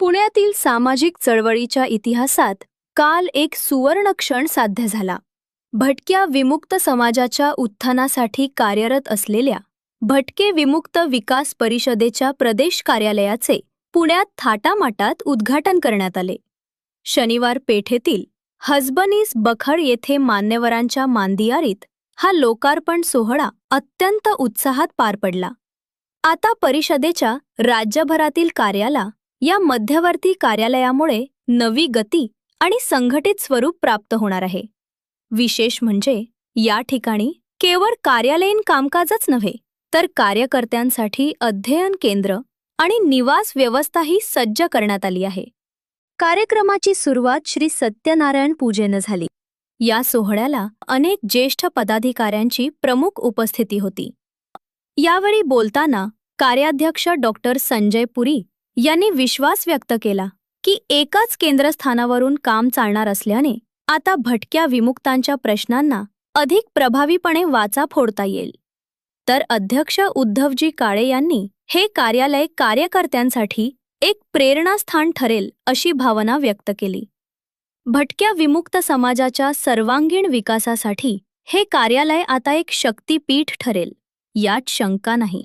पुण्यातील सामाजिक चळवळीच्या इतिहासात काल एक सुवर्णक्षण साध्य झाला. भटक्या विमुक्त समाजाच्या उत्थानासाठी कार्यरत असलेल्या भटके विमुक्त विकास परिषदेच्या प्रदेश कार्यालयाचे पुण्यात थाटामाटात उद्घाटन करण्यात आले. शनिवार पेठेतील हसबनीस बखर येथे मान्यवरांच्या मांदियारीत हा लोकार्पण सोहळा अत्यंत उत्साहात पार पडला. आता परिषदेच्या राज्यभरातील कार्याला या मध्यवर्ती कार्यालयामुळे नवी गती आणि संघटित स्वरूप प्राप्त होणार आहे. विशेष म्हणजे या ठिकाणी केवळ कार्यालयीन कामकाजच नव्हे तर कार्यकर्त्यांसाठी अध्ययन केंद्र आणि निवास व्यवस्थाही सज्ज करण्यात आली आहे. कार्यक्रमाची सुरुवात श्री सत्यनारायण पूजेने झाली. या सोहळ्याला अनेक ज्येष्ठ पदाधिकाऱ्यांची प्रमुख उपस्थिती होती. यावेळी बोलताना कार्याध्यक्ष डॉक्टर संजय पुरी यांनी विश्वास व्यक्त केला की एकाच केंद्रस्थानावरून काम चालणार असल्याने आता भटक्या विमुक्तांच्या प्रश्नांना अधिक प्रभावीपणे वाचा फोडता येईल. तर अध्यक्ष उद्धवजी काळे यांनी हे कार्यालय कार्यकर्त्यांसाठी एक प्रेरणास्थान ठरेल अशी भावना व्यक्त केली. भटक्या विमुक्त समाजाच्या सर्वांगीण विकासासाठी हे कार्यालय आता एक शक्तीपीठ ठरेल यात शंका नाही.